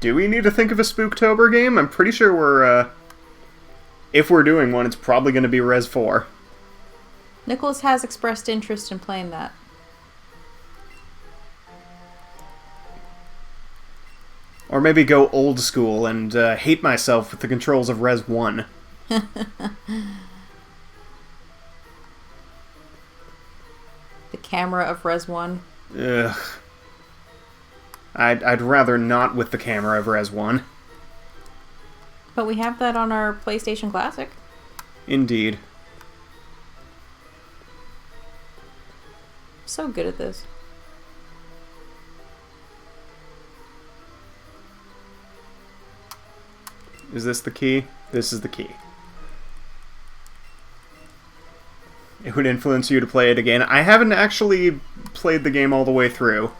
Do we need to think of a Spooktober game? I'm pretty sure we're, if we're doing one, it's probably going to be Res 4. Nicholas has expressed interest in playing that. Or maybe go old school and hate myself with the controls of Res 1. The camera of Res 1. Ugh. I'd rather not with the camera of Res 1. But we have that on our PlayStation Classic. Indeed. So good at this. Is this the key? This is the key. It would influence you to play it again. I haven't actually played the game all the way through.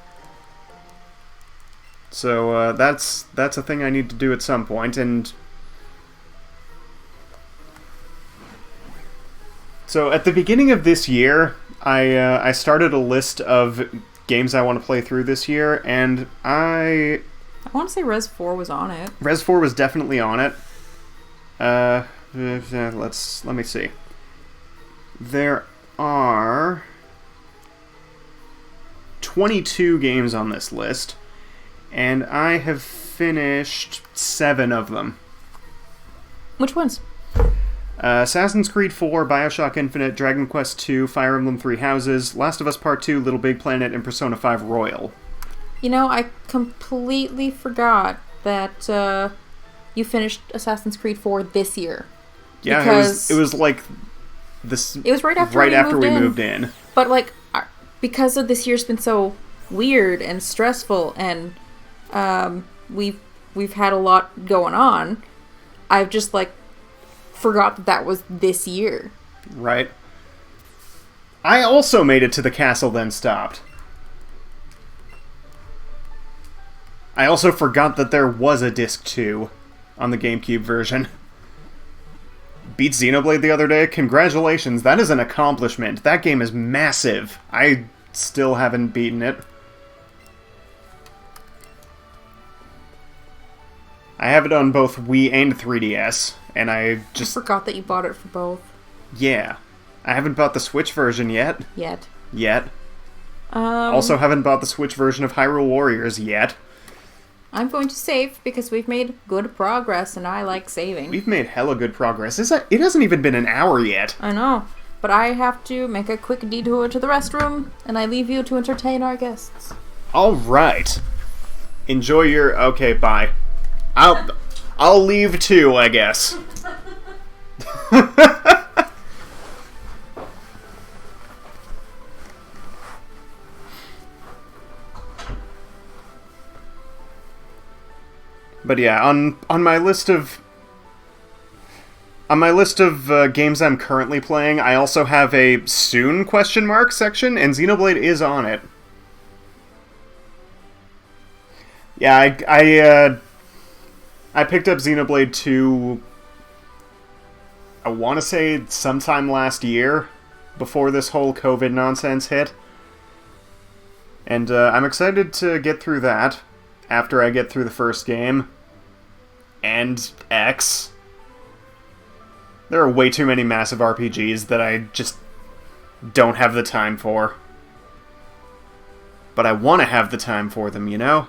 So that's a thing I need to do at some point, and so at the beginning of this year, I started a list of games I want to play through this year, and I want to say Res 4 was on it. Res 4 was definitely on it. Let me see. There are 22 games on this list, and I have finished 7 of them. Which ones? Assassin's Creed 4, Bioshock Infinite, Dragon Quest II, Fire Emblem Three Houses, Last of Us Part 2, Little Big Planet, and Persona 5 Royal. You know, I completely forgot that you finished Assassin's Creed 4 this year. Yeah, because it was like this. It was right after we moved in. But like, because of this year's been so weird and stressful, and we've had a lot going on, I've just like forgot that was this year. Right. I also made it to the castle, then stopped. I also forgot that there was a disc 2 on the GameCube version. Beat Xenoblade the other day. Congratulations, that is an accomplishment. That game is massive. I still haven't beaten it. I have it on both Wii and 3DS, and I forgot that you bought it for both. Yeah. I haven't bought the Switch version yet. Yet. Also haven't bought the Switch version of Hyrule Warriors yet. I'm going to save because we've made good progress, and I like saving. We've made hella good progress. It hasn't even been an hour yet. I know, but I have to make a quick detour to the restroom, and I leave you to entertain our guests. All right. Enjoy your... Okay, bye. I'll leave too, I guess. But yeah, on my list of games I'm currently playing, I also have a soon ? Section, and Xenoblade is on it. Yeah, I picked up Xenoblade 2, I want to say sometime last year, before this whole COVID nonsense hit. And I'm excited to get through that after I get through the first game. And X. There are way too many massive RPGs that I just don't have the time for. But I want to have the time for them, you know?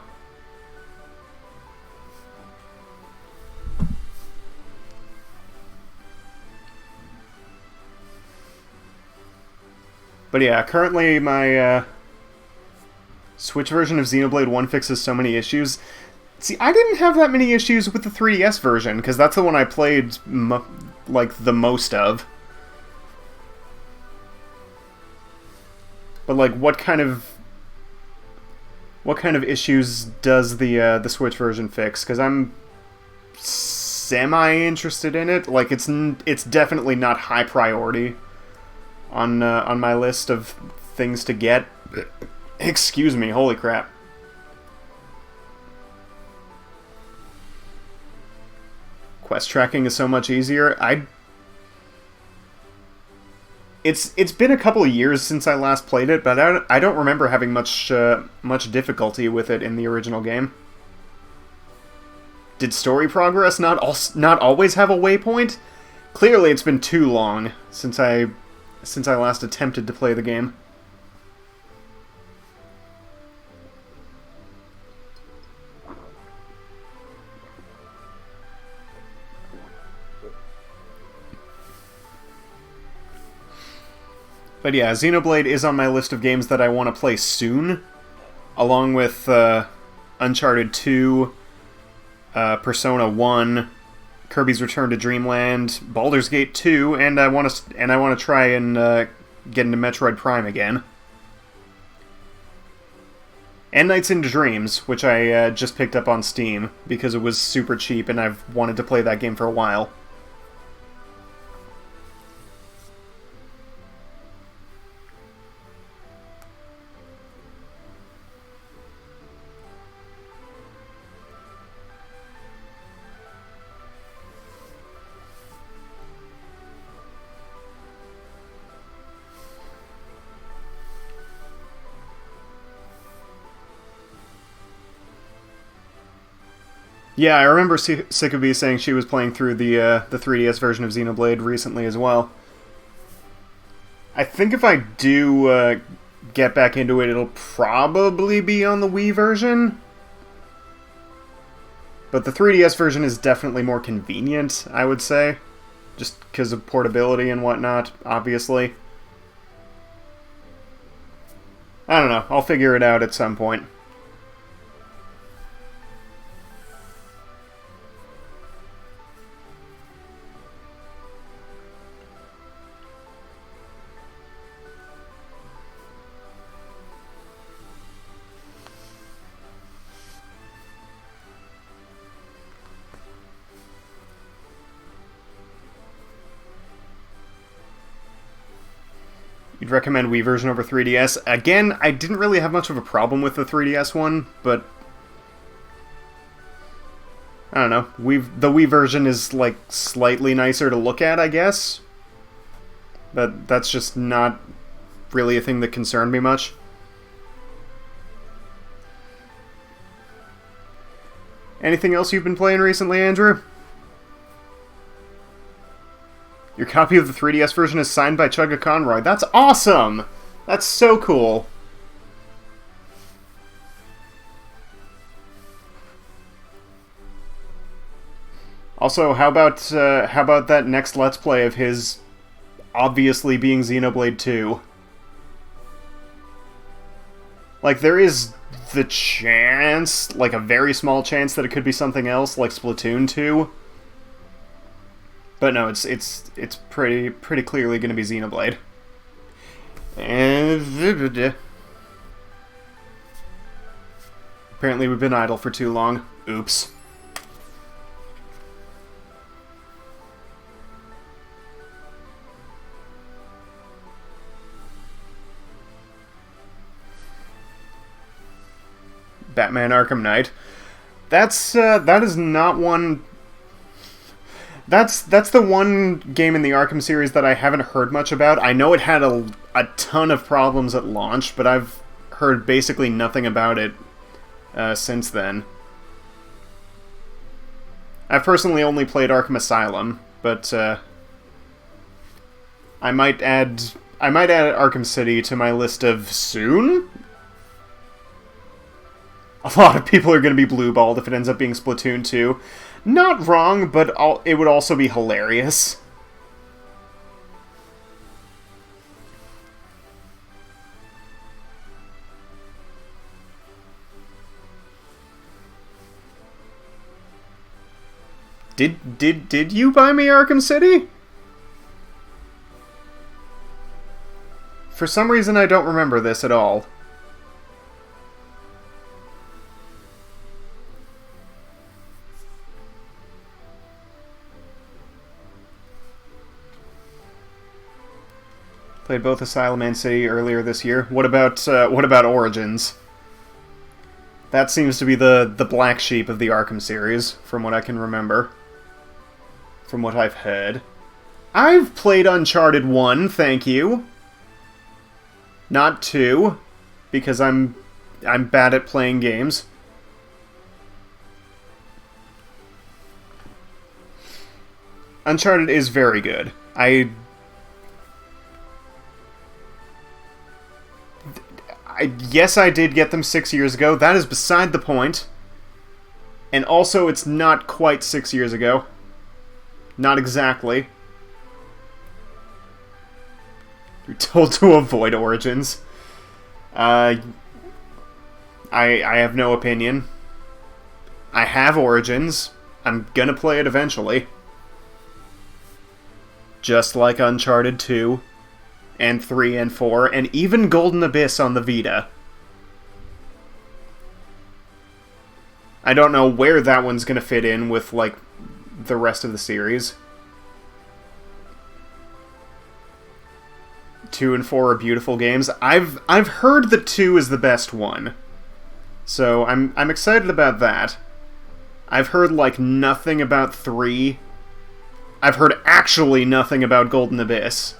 But yeah, currently my Switch version of Xenoblade 1 fixes so many issues. See, I didn't have that many issues with the 3DS version, because that's the one I played, the most of. But, like, what kind of issues does the Switch version fix? Because I'm semi-interested in it. Like, it's definitely not high priority on my list of things to get. Excuse me, holy crap. Quest tracking is so much easier. It's been a couple of years since I last played it, but I don't remember having much difficulty with it in the original game. Did story progress not always have a waypoint? Clearly, it's been too long since I last attempted to play the game. But yeah, Xenoblade is on my list of games that I want to play soon, along with Uncharted 2, Persona 1, Kirby's Return to Dreamland, Baldur's Gate 2, and I want to try and get into Metroid Prime again. And Nights into Dreams, which I just picked up on Steam because it was super cheap and I've wanted to play that game for a while. Yeah, I remember Sikabi saying she was playing through the 3DS version of Xenoblade recently as well. I think if I do get back into it, it'll probably be on the Wii version. But the 3DS version is definitely more convenient, I would say. Just because of portability and whatnot, obviously. I don't know, I'll figure it out at some point. You'd recommend Wii version over 3DS? Again, I didn't really have much of a problem with the 3DS one, but I don't know. The Wii version is, like, slightly nicer to look at, I guess. But that's just not really a thing that concerned me much. Anything else you've been playing recently, Andrew? Your copy of the 3DS version is signed by Chugga Conroy. That's awesome! That's so cool. Also, how about that next Let's Play of his obviously being Xenoblade 2? Like, there is the chance, like a very small chance, that it could be something else, like Splatoon 2. But no, it's pretty clearly going to be Xenoblade. And apparently we've been idle for too long. Oops. Batman Arkham Knight. That is not one. That's the one game in the Arkham series that I haven't heard much about. I know it had a ton of problems at launch, but I've heard basically nothing about it since then. I've personally only played Arkham Asylum, but I might add Arkham City to my list of soon. A lot of people are going to be blue-balled if it ends up being Splatoon 2. Not wrong, but it would also be hilarious. Did you buy me Arkham City? For some reason, I don't remember this at all. Played both Asylum and City earlier this year. What about Origins? That seems to be the black sheep of the Arkham series, from what I can remember. From what I've heard. I've played Uncharted 1, thank you. Not 2, because I'm bad at playing games. Uncharted is very good. Yes, I did get them 6 years ago. That is beside the point. And also, it's not quite 6 years ago. Not exactly. You're told to avoid Origins. I have no opinion. I have Origins. I'm gonna play it eventually. Just like Uncharted 2, and 3 and 4, and even Golden Abyss on the Vita. I don't know where that one's gonna fit in with, like, the rest of the series. 2 and 4 are beautiful games. I've heard that 2 is the best one. So I'm excited about that. I've heard, like, nothing about 3. I've heard actually nothing about Golden Abyss.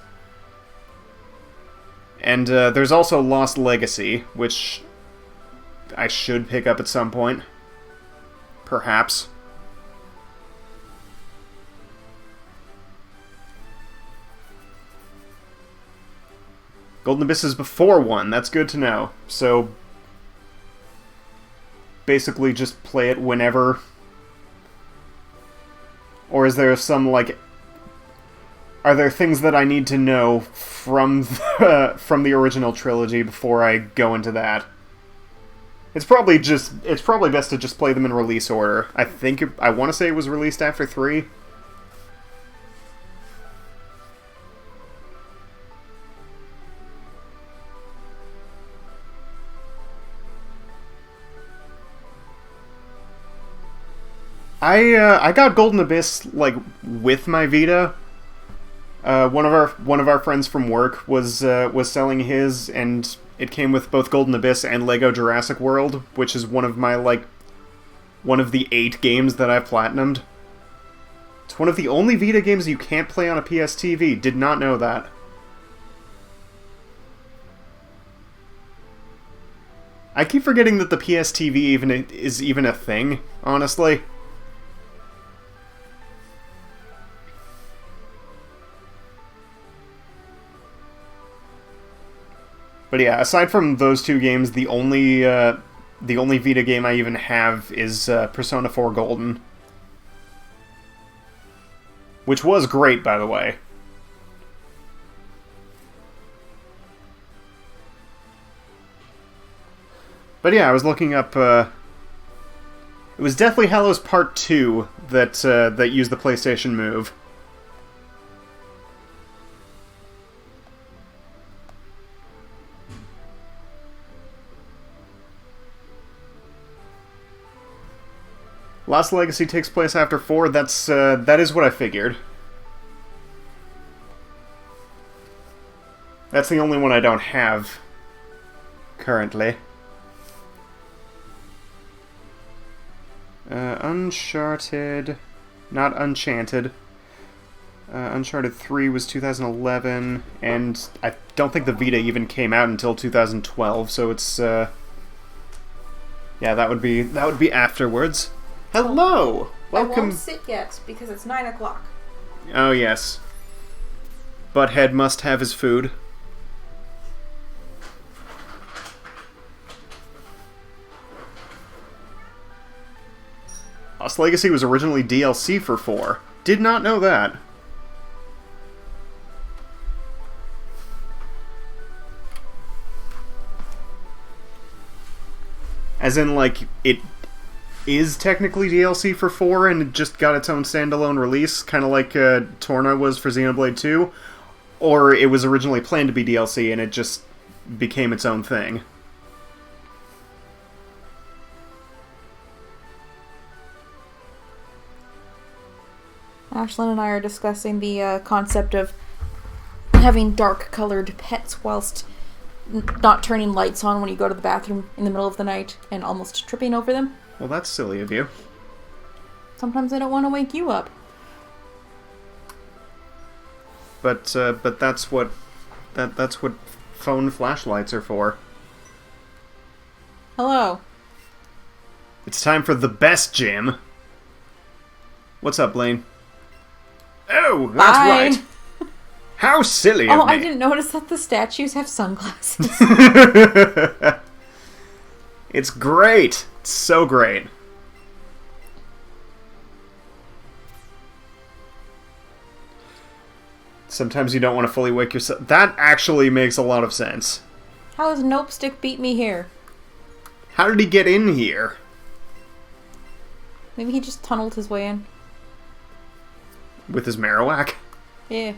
And there's also Lost Legacy, which I should pick up at some point. Perhaps. Golden Abyss is before 1, that's good to know. So, basically just play it whenever. Or is there some, like... Are there things that I need to know from the original trilogy before I go into that? It's probably best to just play them in release order. I want to say it was released after 3. I got Golden Abyss, like, with my Vita. One of our friends from work was selling his, and it came with both Golden Abyss and Lego Jurassic World, which is one of the 8 games that I've platinumed. It's one of the only Vita games you can't play on a PS TV. Did not know that. I keep forgetting that the PS TV is even a thing, honestly. But yeah, aside from those 2 games, the only Vita game I even have is Persona 4 Golden. Which was great, by the way. But yeah, I was looking up... it was Deathly Hallows Part 2 that used the PlayStation Move. Lost Legacy takes place after 4, that is what I figured. That's the only one I don't have currently. Uncharted... Not Unchanted. Uncharted 3 was 2011, and I don't think the Vita even came out until 2012, so it's, yeah, that would be afterwards. Hello! Welcome... I won't sit yet, because it's 9 o'clock. Oh, yes. Butthead must have his food. Lost Legacy was originally DLC for 4. Did not know that. As in, like, it is technically DLC for 4 and it just got its own standalone release, kind of like Torna was for Xenoblade 2, or it was originally planned to be DLC and it just became its own thing. Ashlyn and I are discussing the concept of having dark-colored pets whilst not turning lights on when you go to the bathroom in the middle of the night and almost tripping over them. Well, that's silly of you. Sometimes I don't want to wake you up. But that's what phone flashlights are for. Hello. It's time for the best, Jim. What's up, Blaine? Oh, that's Bye. right. How silly of Oh, me. I didn't notice that the statues have sunglasses. It's great. It's so great. Sometimes you don't want to fully wake yourself. That actually makes a lot of sense. How does Nope Stick beat me here? How did he get in here? Maybe he just tunneled his way in. With his Marowak? Yeah.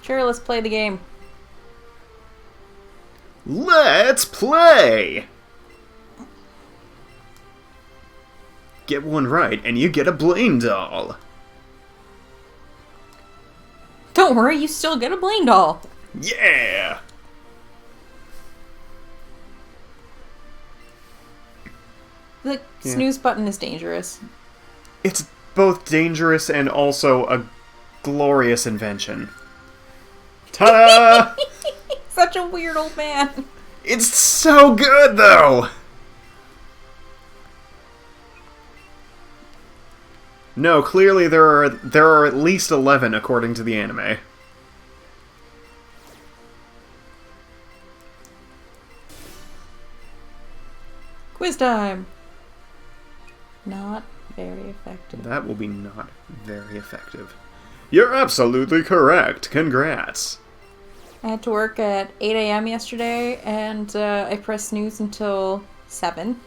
Sure, let's play the game. Let's play! Get one right, and you get a Blaine doll. Don't worry, you still get a Blaine doll. Yeah! The snooze button is dangerous. It's both dangerous and also a glorious invention. Ta-da! Such a weird old man. It's so good, though! No, clearly there are at least 11 according to the anime. Quiz time. Not very effective. That will be not very effective. You're absolutely correct. Congrats. I had to work at 8 a.m. yesterday, and I pressed snooze until 7.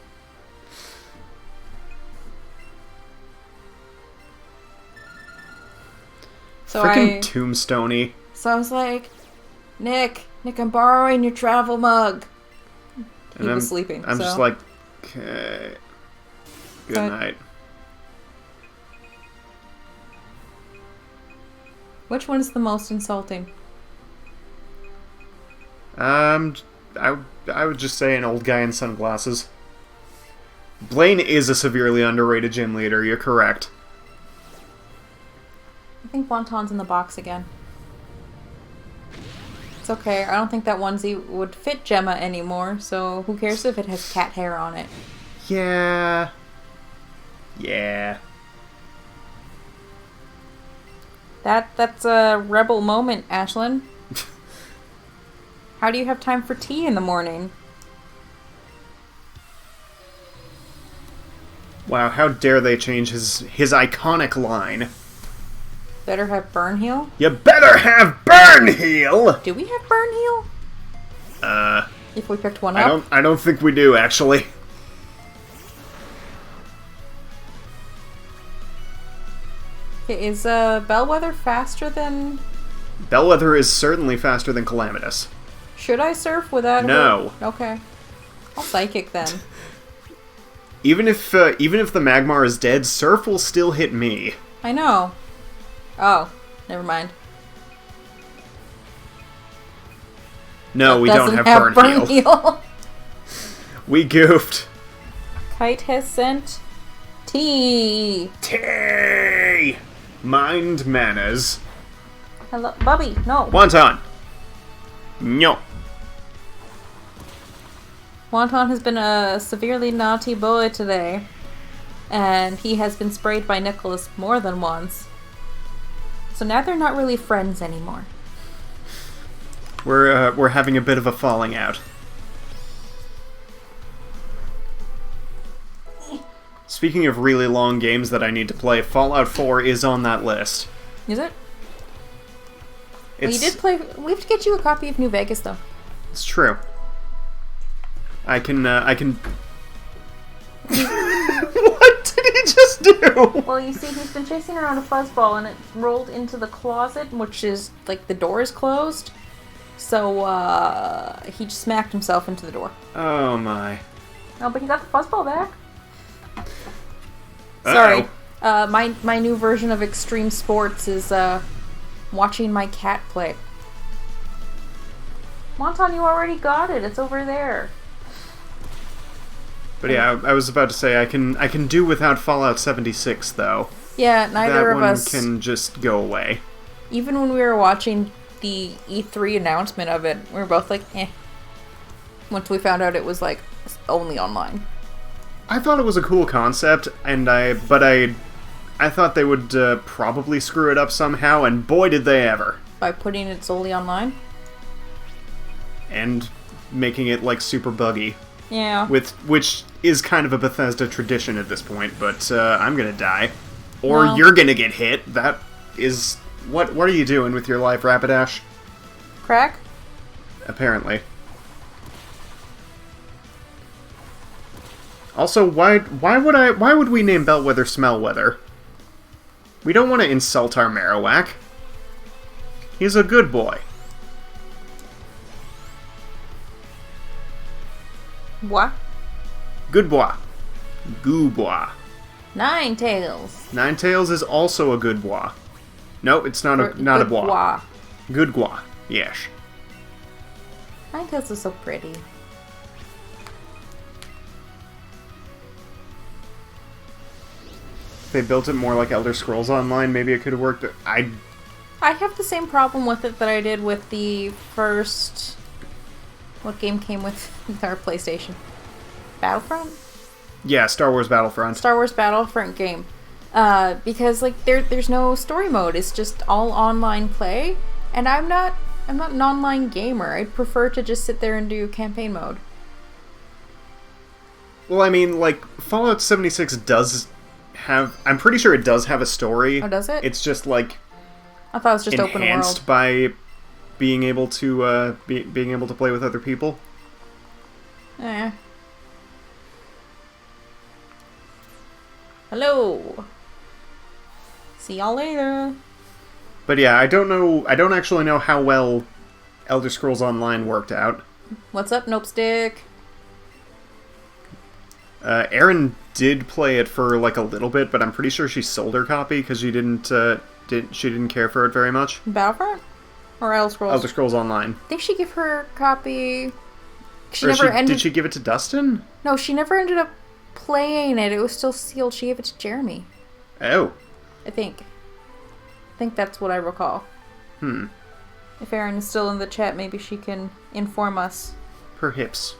Freaking Tombstoney. So I was like, Nick, I'm borrowing your travel mug. He was sleeping. I'm just like, okay. Good night. Which one is the most insulting? I would just say an old guy in sunglasses. Blaine is a severely underrated gym leader, you're correct. I think Wonton's in the box again. It's okay, I don't think that onesie would fit Gemma anymore, so who cares if it has cat hair on it? Yeah. Yeah. That's a rebel moment, Ashlyn. How do you have time for tea in the morning? Wow, how dare they change his iconic line. Better have burn heal? You better have burn heal! Do we have burn heal? If we picked one up? I don't think we do, actually. Okay, is Bellwether faster than... Bellwether is certainly faster than Calamitous. Should I surf without No. her? Okay. I'll psychic then. Even if the Magmar is dead, Surf will still hit me. I know. Oh, never mind. No, we don't have burn heal. We goofed. Kite has sent tea. Tea! Mind manners. Hello, Bubby. No. Wonton. No. Wonton has been a severely naughty boy today, and he has been sprayed by Nicholas more than once. So now they're not really friends anymore. We're having a bit of a falling out. Speaking of really long games that I need to play, Fallout 4 is on that list. Is it? Well, you did play... We have to get you a copy of New Vegas, though. It's true. I can... What did he just do? Well, you see, he's been chasing around a fuzzball, and it rolled into the closet, which is, like, the door is closed. So, he just smacked himself into the door. Oh, my. Oh, but he got the fuzzball back. Sorry. My new version of extreme sports is, watching my cat play. Wonton, you already got it. It's over there. But yeah, I was about to say, I can do without Fallout 76, though. Yeah, neither of us... That one can just go away. Even when we were watching the E3 announcement of it, we were both like, eh. Once we found out it was, like, only online. I thought it was a cool concept, and I thought they would probably screw it up somehow, and boy did they ever. By putting it solely online? And making it, like, super buggy. Yeah. Which is kind of a Bethesda tradition at this point, but I'm gonna die. Or Well, you're gonna get hit. That is... What are you doing with your life, Rapidash? crack? Apparently. Also, why would we name Bellwether Smellweather? We don't want to insult our Marowak. He's a good boy. What? Good boy. Goo boy. Ninetales. Ninetales is also a good boy. No, it's not a boy. Bois. Good boy. Yes. Ninetales is so pretty. If they built it more like Elder Scrolls Online, maybe it could have worked. I have the same problem with it that I did with the first... What game came with our PlayStation? Battlefront? Yeah, Star Wars Battlefront. Star Wars Battlefront game. Because like there's no story mode. It's just all online play, and I'm not an online gamer. I'd prefer to just sit there and do campaign mode. Well, I mean, like, Fallout 76 does have... I'm pretty sure it does have a story. Oh, does it? It's just, like... I thought it was just open world. Enhanced by being able to, being able to play with other people. Eh. Hello. See y'all later. But yeah, I don't actually know how well Elder Scrolls Online worked out. What's up, Nope Stick? Erin did play it for like a little bit, but I'm pretty sure she sold her copy because she didn't care for it very much. Battlefront? Or Elder Scrolls? Elder Scrolls Online. I think she gave her copy... Did she give it to Dustin? No, she never ended up playing it. It was still sealed. She gave it to Jeremy. Oh. I think that's what I recall. If Erin is still in the chat, maybe she can inform us. Perhaps.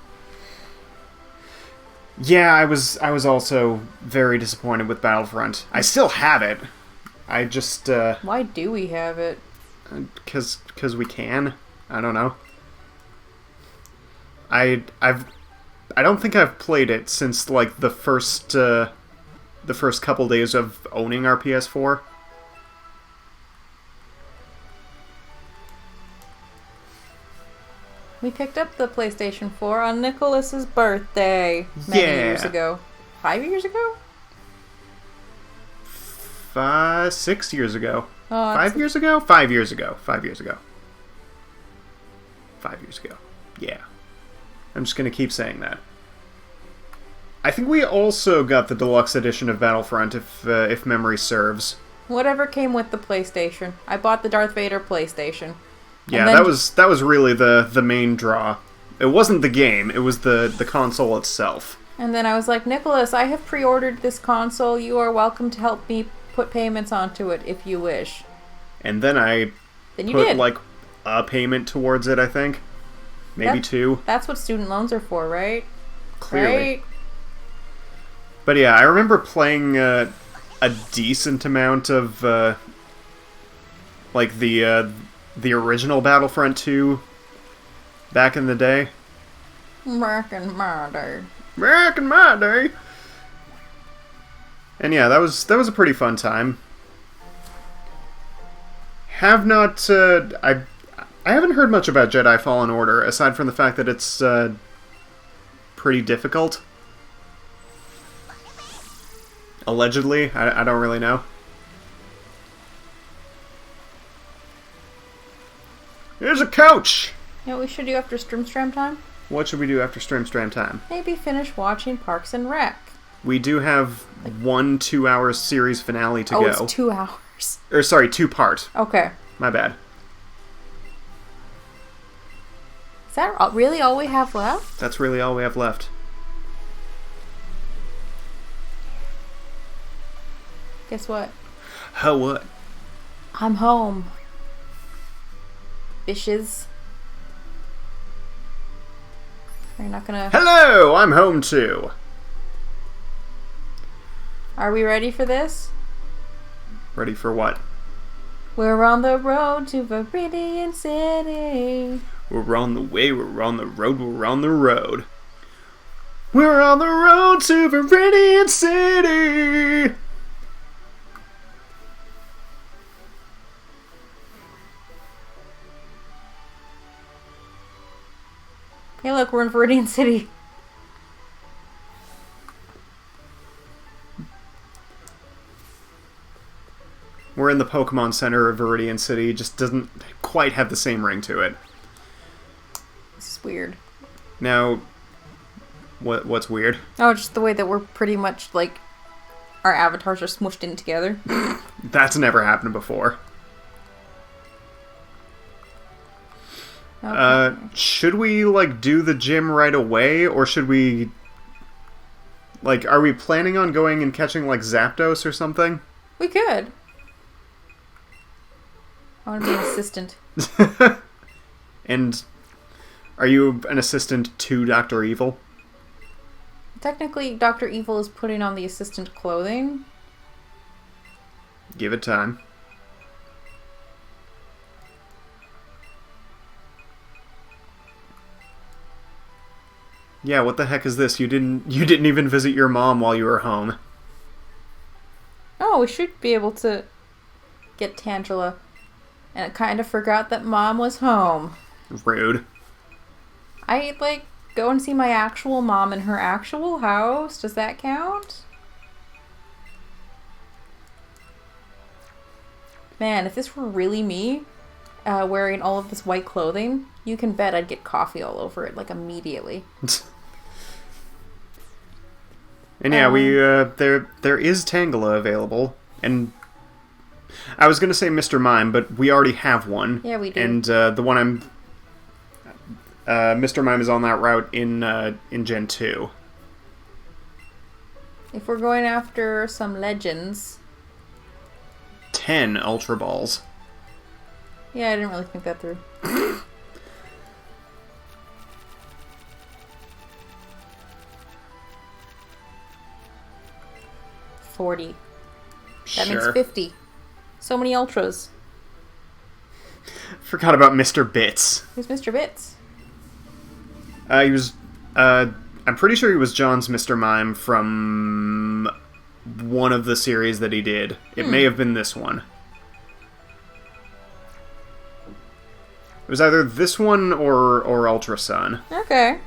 Yeah, I was also very disappointed with Battlefront. I still have it. I just Why do we have it? Cause we can. I don't know. I don't think I've played it since like the first couple days of owning our PS4. We picked up the PlayStation 4 on Nicholas's birthday many years ago. 5 years ago? 6 years ago. 5 years ago? 5 years ago. 5 years ago. 5 years ago. Yeah. I'm just gonna keep saying that. I think we also got the deluxe edition of Battlefront, if memory serves. Whatever came with the PlayStation. I bought the Darth Vader PlayStation. Yeah, that was really the main draw. It wasn't the game, it was the console itself. And then I was like, Nicholas, I have pre-ordered this console. You are welcome to help me put payments onto it if you wish. And then I put like a payment towards it, I think. Maybe two. That's what student loans are for, right? Clearly. Right? But yeah, I remember playing a decent amount of like the original Battlefront 2 back in the day. Back in my day. Back in my day. And yeah, that was a pretty fun time. Have not I haven't heard much about Jedi Fallen Order aside from the fact that it's pretty difficult. Allegedly, I don't really know. Here's a couch! You know what we should do after Stream time? What should we do after Stream time? Maybe finish watching Parks and Rec. We do have one 2-hour series finale to go. Oh, it's 2 hours. Or sorry, 2-part. Okay. My bad. Is that really all we have left? That's really all we have left. Guess what? What? I'm home. Bitches. Are you not gonna... Hello! I'm home too. Are we ready for this? Ready for what? We're on the road to Viridian City. We're on the way, we're on the road, we're on the road. We're on the road to Viridian City! Hey, look, we're in Viridian City. We're in the Pokemon Center of Viridian City. Just doesn't quite have the same ring to it. This is weird. Now, what's weird? Oh, just the way that we're pretty much, like, our avatars are smushed in together. That's never happened before. Okay. Should we, like, do the gym right away, or should we... Like, are we planning on going and catching, like, Zapdos or something? We could. I want to be an assistant. And are you an assistant to Dr. Evil? Technically, Dr. Evil is putting on the assistant clothing. Give it time. Yeah, what the heck is this? You didn't even visit your mom while you were home. Oh, we should be able to get Tangela. And I kind of forgot that Mom was home. Rude. I, like, go and see my actual mom in her actual house. Does that count? Man, if this were really me, wearing all of this white clothing, you can bet I'd get coffee all over it, like, immediately. And yeah, there is Tangela available, and I was gonna say Mr. Mime, but we already have one. Yeah, we do. And the one Mr. Mime is on that route in Gen 2. If we're going after some legends... 10 Ultra Balls. Yeah, I didn't really think that through. $40. That Sure. makes 50. So many ultras. Forgot about Mr. Bits. Who's Mr. Bits? He was, I'm pretty sure he was John's Mr. Mime from one of the series that he did. It may have been this one. It was either this one or Ultra Sun. Okay.